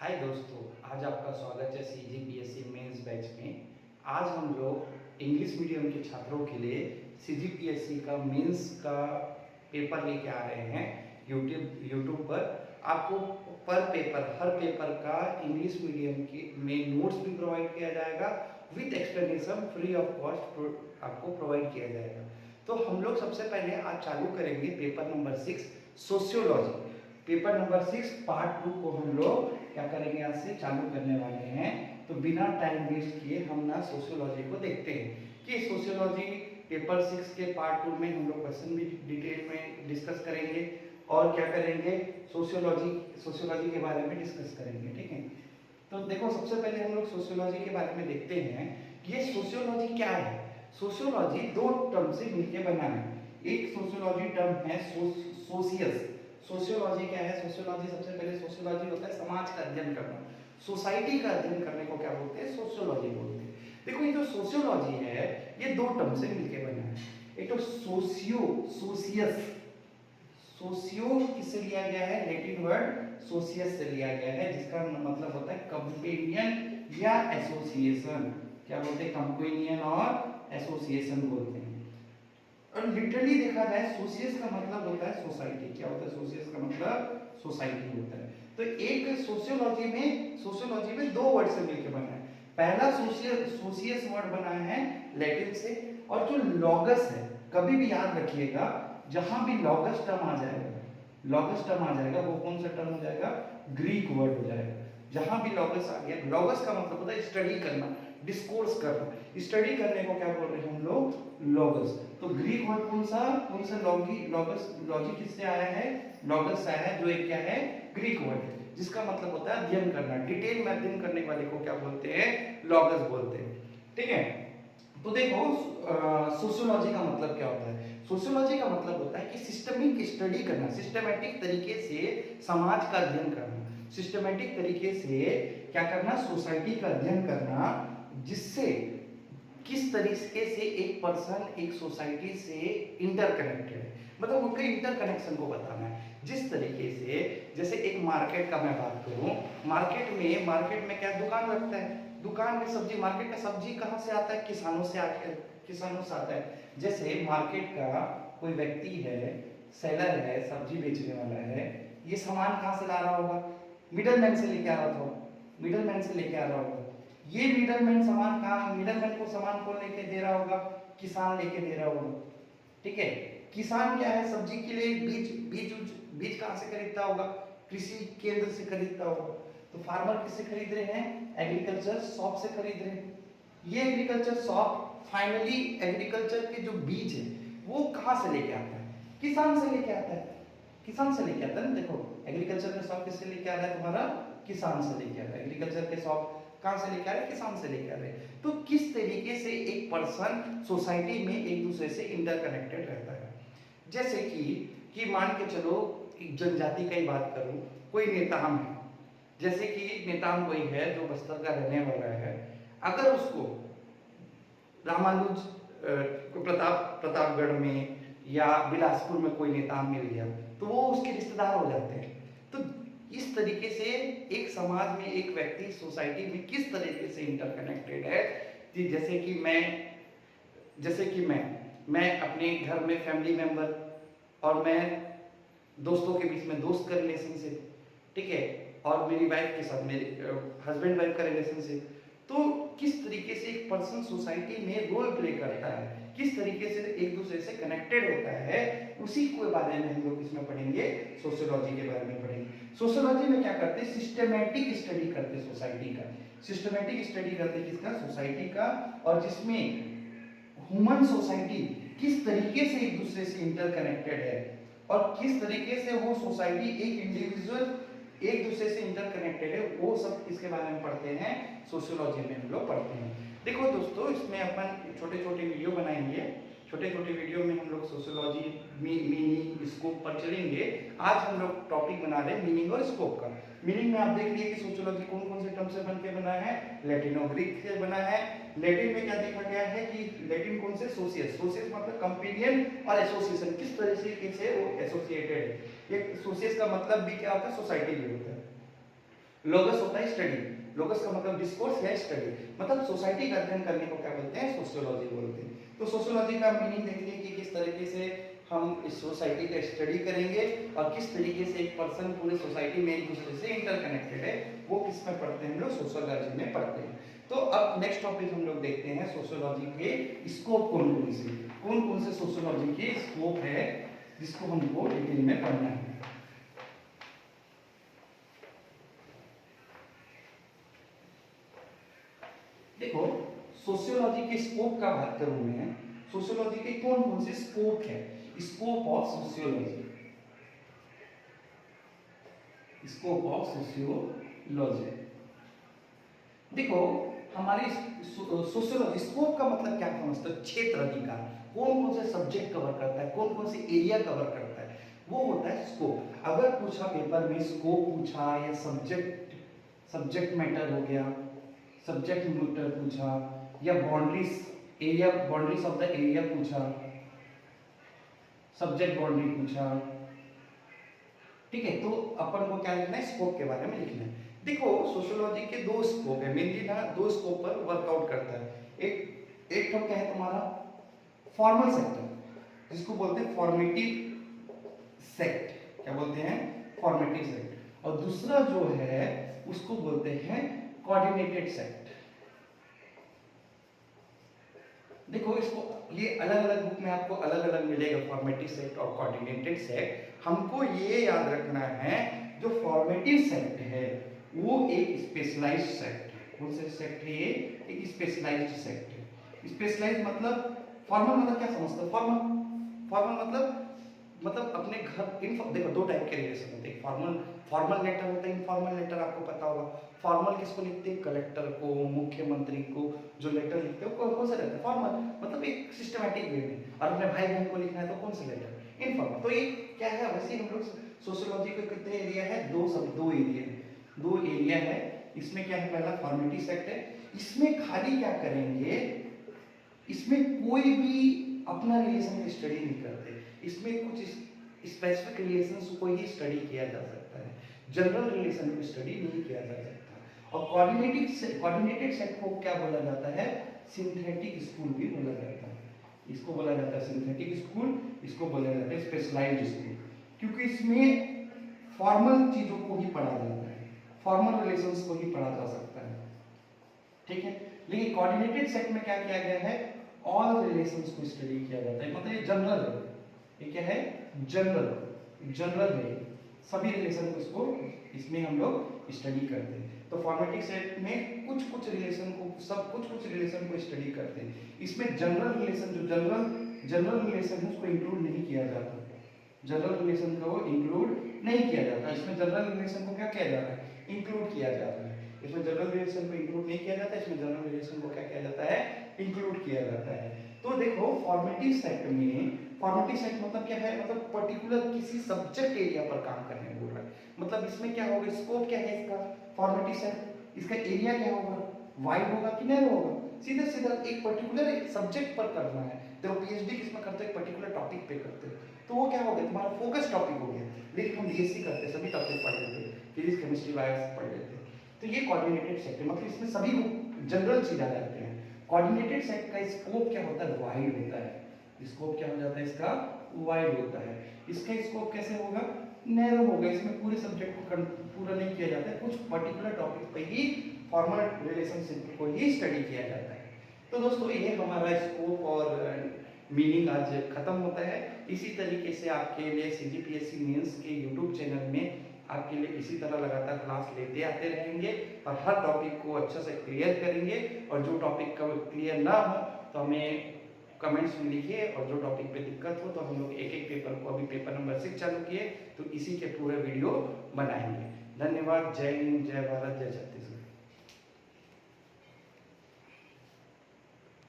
हाय दोस्तों, आज आपका स्वागत है सीजीपीएससी मेंस बैच में। आज हम लोग इंग्लिश मीडियम के छात्रों के लिए सीजीपीएससी का मेंस का पेपर लेके आ रहे हैं यूट्यूब पर। आपको पर पेपर हर पेपर का इंग्लिश मीडियम के में नोट्स भी प्रोवाइड किया जाएगा with explanation free of cost आपको प्रोवाइड किया जाएगा। तो हम लोग सबसे पहले आज चालू करेंगे paper number 6 sociology. Paper number 6 part 2 को हम लोग क्या करेंगे, आज से चालू करने वाले हैं। तो बिना टाइम वेस्ट किए हम ना सोशियोलॉजी को देखते हैं कि सोशियोलॉजी पेपर 6 के पार्ट 2 में हम लोग क्वेश्चन भी डिटेल में डिस्कस करेंगे और क्या करेंगे, सोशियोलॉजी के बारे में डिस्कस करेंगे। ठीक है, तो देखो सबसे पहले हम लोग सोशियोलॉजी के बारे में देखते हैं कि ये सोशियोलॉजी क्या है। सोशियोलॉजी दो टर्म से मिलकर बना है। एक सोशियोलॉजी टर्म है सोशियस। सोशियोलॉजी क्या है? सोशियोलॉजी सबसे पहले सोशियोलॉजी होता है समाज का अध्ययन करना, सोसाइटी का अध्ययन करने को क्या बोलते हैं? सोशियोलॉजी बोलते हैं। देखो ये जो सोशियोलॉजी है ये दो टर्म से मिलकर बना है। एक तो सोशियस। सोशियो किससे लिया गया है? लैटिन वर्ड सोशियस से लिया गया है, जिसका मतलब होता है कंपेनियन या एसोसिएशन। क्या बोलते हैं? कंपेनियन और एसोसिएशन बोलते हैं। और लिटरली देखा जाए सोशियस का मतलब होता है सोसाइटी। क्या होता है? सोशियस का मतलब सोसाइटी होता है। तो एक सोशियोलॉजी में दो वर्ड से मिलकर बना है। पहला सोशियस वर्ड बना है लैटिन से, और जो लॉगस है, कभी भी याद रखिएगा जहां भी लॉगस टर्म आ जाएगा वो कौन सा टर्म हो जाएगा? ग्रीक वर्ड हो जाएगा। जहां भी लॉगस आ गया, लॉगस का मतलब होता है स्टडी करना, डिस्कोर्स करना। स्टडी करने को क्या बोल रहे हैं हम लोग? लॉगस। तो ग्रीक वर्ड कौन सा लॉजी किससे आया है? लॉगस से आया है, जो एक क्या है? ग्रीक वर्ड है, जिसका मतलब होता है अध्ययन करना। डिटेल में अध्ययन करने वाले को क्या बोलते हैं? लॉगस बोलते हैं। ठीक है, तो देखो सोशियोलॉजी का मतलब क्या होता है? सोशियोलॉजी का मतलब होता है कि सिस्टमिक स्टडी करना, सिस्टमैटिक तरीके से समाज का अध्ययन करना, सिस्टमैटिक तरीके से क्या करना? सोसाइटी का अध्ययन करना, जिससे किस तरीके से एक पर्सन एक सोसाइटी से इंटरकनेक्टेड है, मतलब उनके इंटरकनेक्शन को बताना है। जिस तरीके से, जैसे एक मार्केट का मैं बात करूं, मार्केट में क्या दुकान लगता है, दुकान में सब्जी, मार्केट का सब्जी कहां से आता है? किसानों से आता है। जैसे मार्केट का कोई व्यक्ति है, सेलर है, सब्जी बेचने वाला है, ये सामान कहां से ला रहा होगा? मिडलमैन से लेके आ रहा था, मिडलमैन से लेके आ रहा होगा। ये मिडलमैन को सामान कौन लेके दे रहा होगा? किसान लेके दे रहा होगा। ठीक है, किसान क्या है? सब्जी के लिए बीज कहां से खरीदता होगा? कृषि केंद्र से खरीदता होगा। तो फार्मर किससे खरीद रहे हैं? एग्रीकल्चर शॉप से खरीद रहे हैं। ये एग्रीकल्चर शॉप फाइनली एग्रीकल्चर के जो बीज है वो कहां से लेके आता है? किसान से लेके आता है। किसान से लेके आता है ना। देखो एग्रीकल्चर का शॉप किससे लेके आ रहा है? तुम्हारा किसान से लेके आ रहा है। एग्रीकल्चर के शॉप कहां से लेके आ रहे हैं? किसान से लेके आ रहे हैं। तो किस तरीके से एक पर्सन सोसाइटी में एक दूसरे से इंटरकनेक्टेड रहता है। जैसे कि मान के चलो एक जनजाति का ही बात करूं, कोई नेताम है, जैसे कि नेताम कोई है जो बस्तर का रहने वाला है, अगर उसको रामानुज प्रतापगढ़ में या बिलासपुर में कोई नेता मिल गया तो वो उसके रिश्तेदार हो जाते हैं। तो इस तरीके से एक समाज में एक व्यक्ति सोसाइटी में किस तरीके से इंटरकनेक्टेड है कि जैसे कि मैं अपने घर में फैमिली मेंबर और मैं दोस्तों के बीच में दोस्त का रिलेशनशिप, ठीक है, और मेरी वाइफ के साथ मेरे हस्बैंड वाइफ का रिलेशनशिप। तो किस तरीके से एक पर्सन सोसाइटी में रोल प्ले करता है, किस तरीके से एक दूसरे से कनेक्टेड होता है, उसी के बारे में हम लोग इसमें पढ़ेंगे, सोशियोलॉजी के बारे में पढ़ेंगे। सोशियोलॉजी में क्या करते हैं? सिस्टमैटिक स्टडी करते हैं सोसाइटी का। सिस्टमैटिक स्टडी करते हैं किसका? सोसाइटी का। और जिसमें ह्यूमन सोसाइटी किस तरीके से एक दूसरे से इंटरकनेक्टेड है और किस तरीके से वो सोसाइटी एक इंडिविजुअल एक दूसरे से इंटरकनेक्टेड है, वो सब इसके बारे में पढ़ते हैं, सोशियोलॉजी में हम लोग पढ़ते हैं। देखो दोस्तों, इसमें अपन छोटे छोटे वीडियो बनाएंगे। छोटे छोटे वीडियो में हम लोग सोशियोलॉजी मीनिंग स्कोप पर चलेंगे। आज हम लोग टॉपिक बना रहे हैं मीनिंग और स्कोप का। मीनिंग में आप देख लिए कि सोशियोलॉजी कौन कौन से टर्म से बनके बना है? लैटिन और ग्रीक से बना है। लैटिन में क्या देखा गया है कि लैटिन कौन से? सोशियस। सोशियस मतलब कंपेनियन और एसोसिएशन, किस तरीके से वो एसोसिएटेड है। ये सोशियस का मतलब भी क्या होता है? सोसाइटी भी होता है। लोगस होता है स्टडी, लोगस का मतलब डिस्कोर्स है, स्टडी मतलब सोसाइटी का अध्ययन करने को क्या बोलते हैं, सोशियोलॉजी बोलते हैं। तो सोशियोलॉजी का मीनिंग देखिए कि किस तरीके से हम इस सोसाइटी का स्टडी करेंगे और किस तरीके से एक पर्सन पूरे सोसाइटी में एक दूसरे से इंटरकनेक्टेड है, वो किस में पढ़ते हैं, हम लोग सोशियोलॉजी में पढ़ते हैं। तो अब नेक्स्ट टॉपिक हम लोग देखते हैं सोशियोलॉजी के स्कोप कौन कौन से सोशियोलॉजी के स्कोप है जिसको हमको डिटेल में पढ़ना है। देखो सोशियोलॉजी के स्कोप का बात करूं मैं, सोशियोलॉजी के कौन कौन से स्कोप है, scope of sociology, scope of sociology. देखो हमारे सोशियोलॉजी स्कोप का मतलब क्या समझते हो, क्षेत्र अधिकार, कौन कौन से सब्जेक्ट कवर करता है, कौन कौन से एरिया कवर करता है, वो होता है स्कोप। अगर पूछा पेपर में स्कोप पूछा या सब्जेक्ट मैटर हो गया, सब्जेक्ट मैटर पूछा या बाउंड्रीज ऑफ द एरिया पूछा, सब्जेक्ट बाउंड्री पूछा, ठीक है, तो अपन को क्या लिखना है, स्कोप के बारे में लिखना है। देखो सोशियोलॉजी के दो स्कोप है, मेनली ना दो स्कोप पर वर्कआउट करता है। एक तो क्या है तुम्हारा फॉर्मल सेक्टर, जिसको बोलते हैं फॉर्मेटिव सेक्ट, क्या बोलते हैं, फॉर्मेटिव सेक्ट, और दूसरा जो है उसको बोलते हैं कोऑर्डिनेटेड सेक्ट। देखो इसको ये अलग अलग बुक में आपको अलग अलग मिलेगा, फॉर्मेटिव सेक्ट और कोऑर्डिनेटेड सेक्ट। हमको ये याद रखना है जो फॉर्मेटिव सेक्ट है वो एक स्पेशलाइज्ड सेक्ट है। कौन सा सेक्ट है ये, एक स्पेशलाइज्ड सेक्ट है। स्पेशलाइज्ड मतलब फॉर्मल मतलब क्या समझते हो, फॉर्मल मतलब अपने घर, देखो दो टाइप के रिलेशन होते हैं, फॉर्मल लेटर होता है, इनफॉर्मल लेटर आपको पता होगा। फॉर्मल किसको लिखते हैं, कलेक्टर को, मुख्यमंत्री को जो लेटर लिखते हैं कौन सा लेटर, फॉर्मल मतलब एक सिस्टमैटिक वे में, और अपने भाई बहन को लिखना है तो कौन सा लेटर, इनफॉर्मल। तो ये क्या है, वैसे हम लोग सोशियोलॉजी के कितने एरिया है, दो एरिया है। इसमें क्या है, पहला फॉर्मेटिव सेक्ट है, इसमें खाली क्या करेंगे, इसमें कोई भी अपना रिलेशन की स्टडी नहीं करते, इसमें कुछ स्पेसिफिक रिलेशंस को ही स्टडी किया जा सकता है, जनरल रिलेशन को स्टडी नहीं किया जा सकता। और कोऑर्डिनेटेड सेट को क्या बोला जाता है, सिंथेटिक स्कूल भी बोला जाता है। इसको बोला जाता है सिंथेटिक स्कूल, इसको बोला जाता है स्पेशलाइज्ड स्कूल, क्योंकि इसमें फॉर्मल चीजों को ही पढ़ा जाता है, फॉर्मल रिलेशंस को ही पढ़ा जा सकता है, ठीक है। लेकिन कोऑर्डिनेटेड सेट में क्या किया गया है, ऑल रिलेशंस को स्टडी किया जाता है, मतलब ये जनरल है, ये क्या है, जनरल है, सभी रिलेशन को इसको इसमें हम लोग स्टडी करते हैं। तो फॉर्मेटिव सेट में कुछ रिलेशन को स्टडी करते हैं। इसमें जनरल रिलेशन जो जनरल रिलेशन है उसको इंक्लूड नहीं किया जाता, जनरल रिलेशन को इंक्लूड नहीं किया जाता। इसमें जनरल रिलेशन को क्या किया जाता है, इंक्लूड किया जाता है। इसमें जनरल रिलेशन को इंक्लूड नहीं किया जाता, इसमें जनरल रिलेशन को क्या किया जाता है, इंक्लूड किया जाता है। तो देखो फॉर्मेटिव सेक्ट में, फॉर्मेटिव सेक्ट मतलब क्या है, मतलब पर्टिकुलर किसी सब्जेक्ट एरिया पर काम करने बोल रहा है। मतलब इसमें क्या होगा, स्कोप क्या है इसका, फॉर्मेटिव सेक्ट, इसका एरिया क्या होगा, वाइड होगा कि नैरो होगा, सीधा एक पर्टिकुलर सब्जेक्ट पर करना है। देखो पीएचडी किसमें करते हैं, पर्टिकुलर टॉपिक पे करते हैं, तो वो क्या हो गया, तुम्हारा फोकस टॉपिक हो गया। लेकिन हम बीएससी करते हैं, सभी टॉपिक पढ़ लेते हैं, फिजिक्स केमिस्ट्री बायो पढ़ लेते हैं। तो ये कोऑर्डिनेटेड सेक्ट है, मतलब इसमें सभी जनरल चीज आ जाते हैं। कोऑर्डिनेटेड सेक्ट का स्कोप क्या होता है, वाइड होता है। स्कोप क्या हो जाता है इसका, वाइड होता है। इसका स्कोप कैसे होगा, नैरो होगा, इसमें पूरे सब्जेक्ट को पूरा नहीं किया जाता है, कुछ पर्टिकुलर टॉपिक पे ही फॉर्मल रिलेशनशिप को ही स्टडी किया जाता है। तो दोस्तों ये हमारा स्कोप और मीनिंग आज खत्म होता है। इसी तरीके से आपके लिए सीजीपीएससी मेंस के यूट्यूब चैनल में आपके लिए इसी तरह लगातार क्लास लेते आते रहेंगे और हर टॉपिक को अच्छे से क्लियर करेंगे। और जो टॉपिक का क्लियर ना हो तो हमें कमेंट्स में लिखिए, और जो टॉपिक पे दिक्कत हो तो हम लोग एक एक पेपर को, अभी पेपर नंबर 6 चालू किए तो इसी के पूरे वीडियो बनाएंगे। धन्यवाद। जय हिंद, जय भारत, जय छत्तीसगढ़।